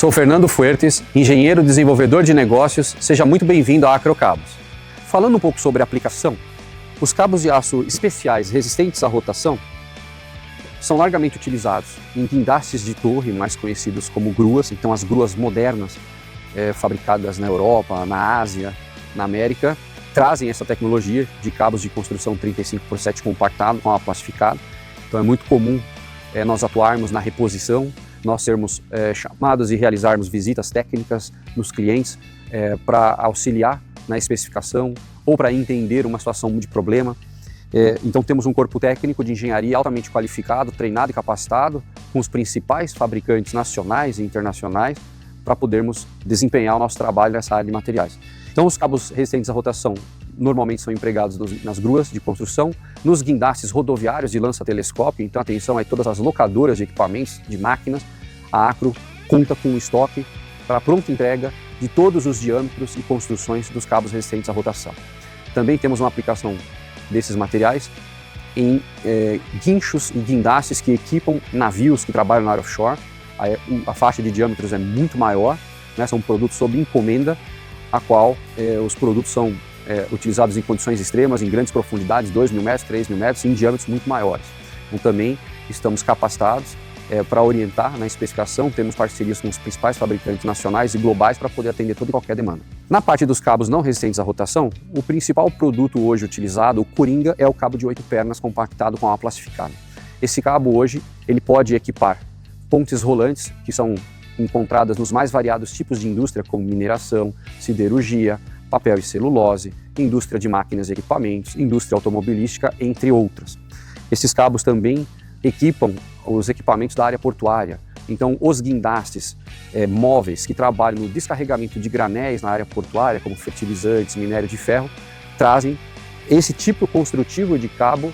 Sou Fernando Fuertes, engenheiro desenvolvedor de negócios. Seja muito bem-vindo à Acrocabos. Falando um pouco sobre a aplicação, os cabos de aço especiais resistentes à rotação são largamente utilizados em guindastes de torre, mais conhecidos como gruas. Então as gruas modernas, fabricadas na Europa, na Ásia, na América, trazem essa tecnologia de cabos de construção 35x7 compactado com a plastificado. Então é muito comum nós atuarmos na reposição, nós sermos chamados e realizarmos visitas técnicas nos clientes para auxiliar na especificação ou para entender uma situação de problema. Então temos um corpo técnico de engenharia altamente qualificado, treinado e capacitado, com os principais fabricantes nacionais e internacionais, para podermos desempenhar o nosso trabalho nessa área de materiais. Então os cabos resistentes à rotação normalmente são empregados nas gruas de construção, nos guindastes rodoviários de lança-telescópio. Então atenção aí, todas as locadoras de equipamentos, de máquinas, a Acro conta com um estoque para pronta entrega de todos os diâmetros e construções dos cabos resistentes à rotação. Também temos uma aplicação desses materiais em guinchos e guindastes que equipam navios que trabalham na área offshore. A faixa de diâmetros é muito maior, né? São produtos sob encomenda, a qual os produtos são utilizados em condições extremas, em grandes profundidades, 2.000 metros, 3.000 metros, em diâmetros muito maiores. Então também estamos capacitados para orientar na especificação, temos parcerias com os principais fabricantes nacionais e globais para poder atender toda e qualquer demanda. Na parte dos cabos não resistentes à rotação, o principal produto hoje utilizado, o Coringa, é o cabo de 8 pernas compactado com a plastificado. Esse cabo hoje ele pode equipar pontes rolantes, que são encontradas nos mais variados tipos de indústria, como mineração, siderurgia, papel e celulose, indústria de máquinas e equipamentos, indústria automobilística, entre outras. Esses cabos também equipam os equipamentos da área portuária. Então, os guindastes móveis que trabalham no descarregamento de granéis na área portuária, como fertilizantes, minério de ferro, trazem esse tipo construtivo de cabo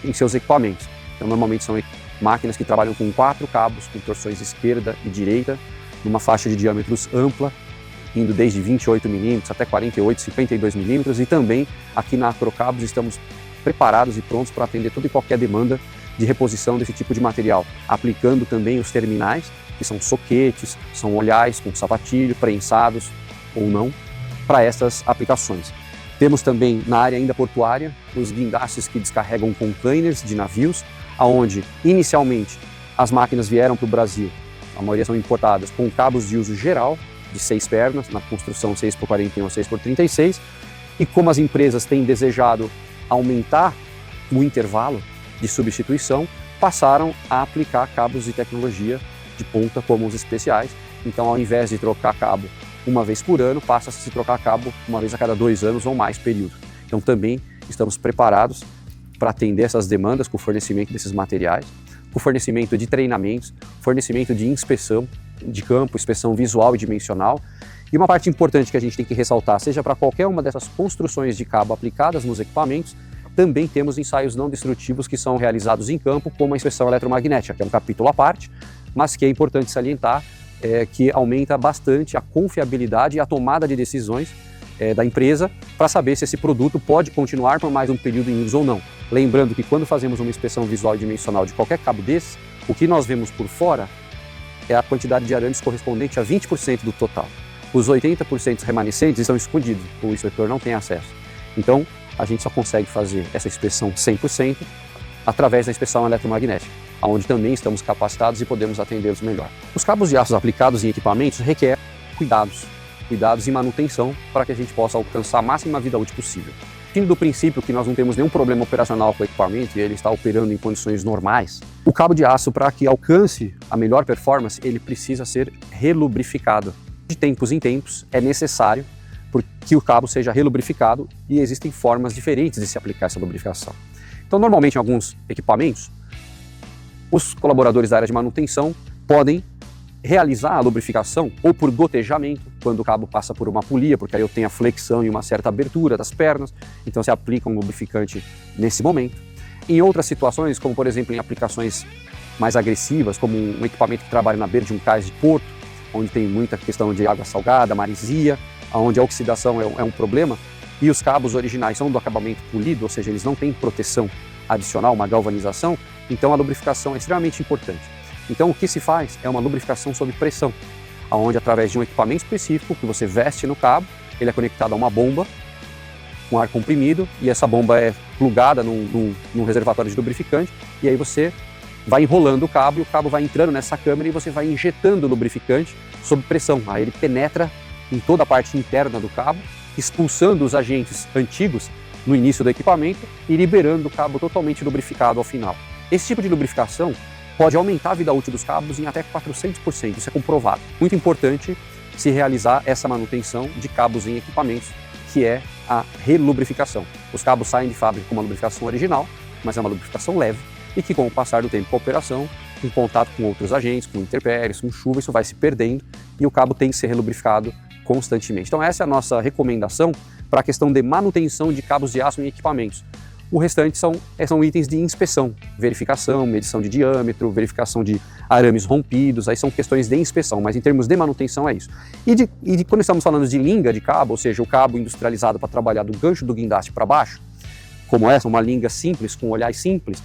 em seus equipamentos. Então, normalmente são máquinas que trabalham com 4 cabos, com torções esquerda e direita, numa faixa de diâmetros ampla, indo desde 28 milímetros até 48, 52 milímetros, e também aqui na Acrocabos estamos preparados e prontos para atender toda e qualquer demanda de reposição desse tipo de material, aplicando também os terminais, que são soquetes, são olhais com sapatilho, prensados ou não, para essas aplicações. Temos também na área ainda portuária os guindastes que descarregam containers de navios, onde inicialmente as máquinas vieram para o Brasil, a maioria são importadas, com cabos de uso geral, de 6 pernas, na construção 6x41 ou 6x36, e como as empresas têm desejado aumentar o intervalo de substituição, passaram a aplicar cabos de tecnologia de ponta como os especiais. Então, ao invés de trocar cabo uma vez por ano, passa-se a se trocar cabo uma vez a cada 2 anos ou mais período. Então também estamos preparados para atender essas demandas com o fornecimento desses materiais, com o fornecimento de treinamentos, fornecimento de inspeção de campo, inspeção visual e dimensional. E uma parte importante que a gente tem que ressaltar, seja para qualquer uma dessas construções de cabo aplicadas nos equipamentos, também temos ensaios não destrutivos que são realizados em campo, como a inspeção eletromagnética, que é um capítulo à parte, mas que é importante salientar que aumenta bastante a confiabilidade e a tomada de decisões da empresa para saber se esse produto pode continuar por mais um período em uso ou não. Lembrando que quando fazemos uma inspeção visual e dimensional de qualquer cabo desse, o que nós vemos por fora é a quantidade de arames correspondente a 20% do total. Os 80% remanescentes estão escondidos, o inspetor não tem acesso. Então, a gente só consegue fazer essa inspeção 100% através da inspeção eletromagnética, onde também estamos capacitados e podemos atendê-los melhor. Os cabos de aço aplicados em equipamentos requerem cuidados e manutenção para que a gente possa alcançar a máxima vida útil possível. Partindo do princípio que nós não temos nenhum problema operacional com o equipamento e ele está operando em condições normais, o cabo de aço, para que alcance a melhor performance, ele precisa ser relubrificado. De tempos em tempos é necessário que o cabo seja relubrificado e existem formas diferentes de se aplicar essa lubrificação. Então, normalmente em alguns equipamentos, os colaboradores da área de manutenção podem realizar a lubrificação ou por gotejamento, quando o cabo passa por uma polia, porque aí eu tenho a flexão e uma certa abertura das pernas, então se aplica um lubrificante nesse momento. Em outras situações, como por exemplo em aplicações mais agressivas, como um equipamento que trabalha na beira de um cais de porto, onde tem muita questão de água salgada, maresia, onde a oxidação é um problema, e os cabos originais são do acabamento polido, ou seja, eles não têm proteção adicional, uma galvanização, então a lubrificação é extremamente importante. Então o que se faz é uma lubrificação sob pressão, onde através de um equipamento específico que você veste no cabo, ele é conectado a uma bomba com ar comprimido e essa bomba é plugada num reservatório de lubrificante e aí você vai enrolando o cabo e o cabo vai entrando nessa câmara e você vai injetando o lubrificante sob pressão. Aí ele penetra em toda a parte interna do cabo, expulsando os agentes antigos no início do equipamento e liberando o cabo totalmente lubrificado ao final. Esse tipo de lubrificação pode aumentar a vida útil dos cabos em até 400%, isso é comprovado. Muito importante se realizar essa manutenção de cabos em equipamentos, que é a relubrificação. Os cabos saem de fábrica com uma lubrificação original, mas é uma lubrificação leve e que com o passar do tempo com a operação, em contato com outros agentes, com intempéries, com chuva, isso vai se perdendo e o cabo tem que ser relubrificado constantemente. Então essa é a nossa recomendação para a questão de manutenção de cabos de aço em equipamentos. O restante são itens de inspeção, verificação, medição de diâmetro, verificação de arames rompidos, aí são questões de inspeção, mas em termos de manutenção é isso. E quando estamos falando de linga de cabo, ou seja, o cabo industrializado para trabalhar do gancho do guindaste para baixo, como essa, uma linga simples, com olhais simples,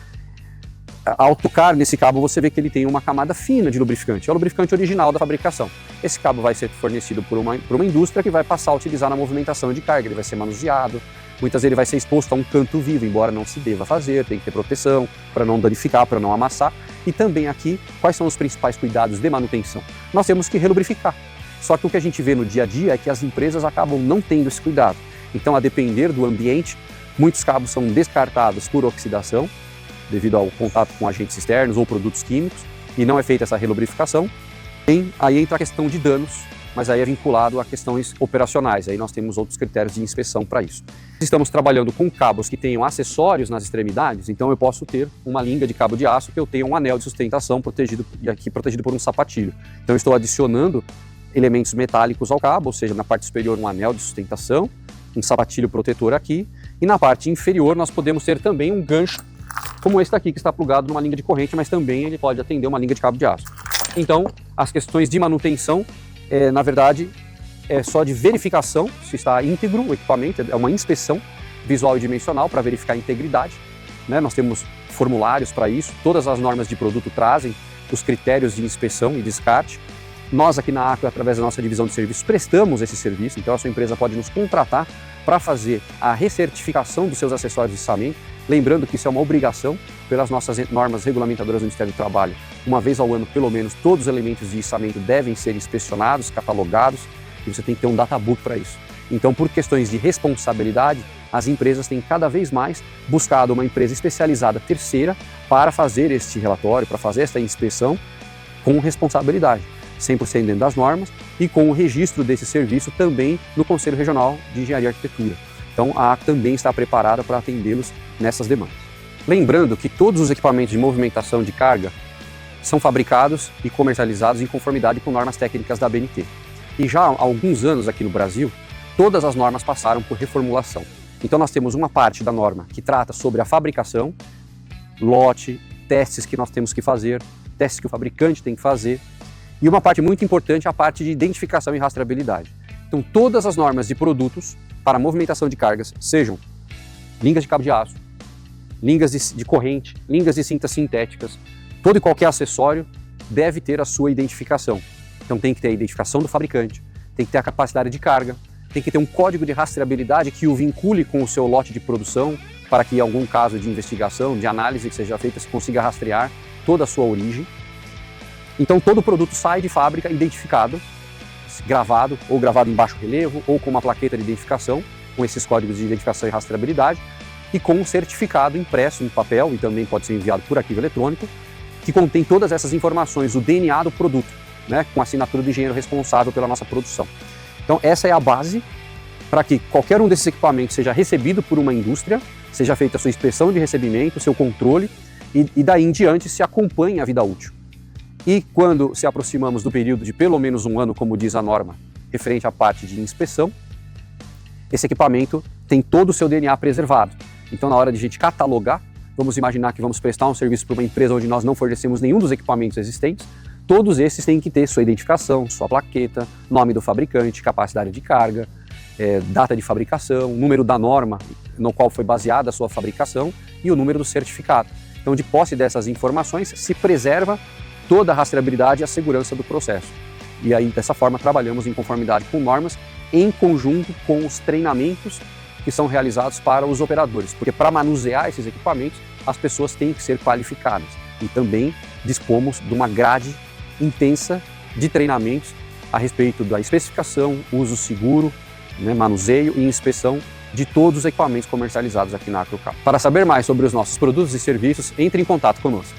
ao tocar nesse cabo você vê que ele tem uma camada fina de lubrificante, é o lubrificante original da fabricação. Esse cabo vai ser fornecido por uma indústria que vai passar a utilizar na movimentação de carga, ele vai ser manuseado, muitas vezes ele vai ser exposto a um canto vivo, embora não se deva fazer, tem que ter proteção para não danificar, para não amassar. E também aqui, quais são os principais cuidados de manutenção? Nós temos que relubrificar. Só que o que a gente vê no dia a dia é que as empresas acabam não tendo esse cuidado. Então, a depender do ambiente, muitos cabos são descartados por oxidação, devido ao contato com agentes externos ou produtos químicos, e não é feita essa relubrificação. Aí entra a questão de danos, mas aí é vinculado a questões operacionais, aí nós temos outros critérios de inspeção para isso. Estamos trabalhando com cabos que tenham acessórios nas extremidades, então eu posso ter uma linga de cabo de aço que eu tenha um anel de sustentação protegido por um sapatilho. Então eu estou adicionando elementos metálicos ao cabo, ou seja, na parte superior um anel de sustentação, um sapatilho protetor aqui, e na parte inferior nós podemos ter também um gancho, como esse daqui que está plugado numa linha de corrente, mas também ele pode atender uma linha de cabo de aço. Então, as questões de manutenção, na verdade, é só de verificação se está íntegro o equipamento, é uma inspeção visual e dimensional para verificar a integridade, né? Nós temos formulários para isso, todas as normas de produto trazem os critérios de inspeção e descarte. Nós aqui na Acro, através da nossa divisão de serviços, prestamos esse serviço, então a sua empresa pode nos contratar para fazer a recertificação dos seus acessórios de içamento, lembrando que isso é uma obrigação pelas nossas normas regulamentadoras do Ministério do Trabalho. Uma vez ao ano, pelo menos, todos os elementos de içamento devem ser inspecionados, catalogados, e você tem que ter um databook para isso. Então, por questões de responsabilidade, as empresas têm cada vez mais buscado uma empresa especializada terceira para fazer este relatório, para fazer esta inspeção com responsabilidade, 100% dentro das normas e com o registro desse serviço também no Conselho Regional de Engenharia e Arquitetura. Então, a ACO também está preparada para atendê-los nessas demandas. Lembrando que todos os equipamentos de movimentação de carga são fabricados e comercializados em conformidade com normas técnicas da ABNT. E já há alguns anos aqui no Brasil, todas as normas passaram por reformulação. Então nós temos uma parte da norma que trata sobre a fabricação, lote, testes que nós temos que fazer, testes que o fabricante tem que fazer, e uma parte muito importante é a parte de identificação e rastreabilidade. Então todas as normas de produtos para movimentação de cargas, sejam linhas de cabo de aço, linhas de corrente, linhas de cintas sintéticas, todo e qualquer acessório deve ter a sua identificação. Então tem que ter a identificação do fabricante, tem que ter a capacidade de carga, tem que ter um código de rastreabilidade que o vincule com o seu lote de produção, para que em algum caso de investigação, de análise que seja feita, se consiga rastrear toda a sua origem. Então todo produto sai de fábrica identificado, gravado, ou gravado em baixo relevo, ou com uma plaqueta de identificação, com esses códigos de identificação e rastreabilidade, e com um certificado impresso em papel, e também pode ser enviado por arquivo eletrônico, que contém todas essas informações, o DNA do produto, né, com a assinatura do engenheiro responsável pela nossa produção. Então essa é a base para que qualquer um desses equipamentos seja recebido por uma indústria, seja feita a sua inspeção de recebimento, seu controle, e daí em diante se acompanhe a vida útil. E quando se aproximamos do período de pelo menos um ano, como diz a norma, referente à parte de inspeção, esse equipamento tem todo o seu DNA preservado. Então na hora de a gente catalogar, vamos imaginar que vamos prestar um serviço para uma empresa onde nós não fornecemos nenhum dos equipamentos existentes, todos esses têm que ter sua identificação, sua plaqueta, nome do fabricante, capacidade de carga, data de fabricação, número da norma no qual foi baseada a sua fabricação e o número do certificado. Então, de posse dessas informações, se preserva toda a rastreabilidade e a segurança do processo. E aí, dessa forma, trabalhamos em conformidade com normas, em conjunto com os treinamentos que são realizados para os operadores, porque para manusear esses equipamentos, as pessoas têm que ser qualificadas. E também dispomos de uma grade intensa de treinamentos a respeito da especificação, uso seguro, manuseio e inspeção de todos os equipamentos comercializados aqui na AcroCabos. Para saber mais sobre os nossos produtos e serviços, entre em contato conosco.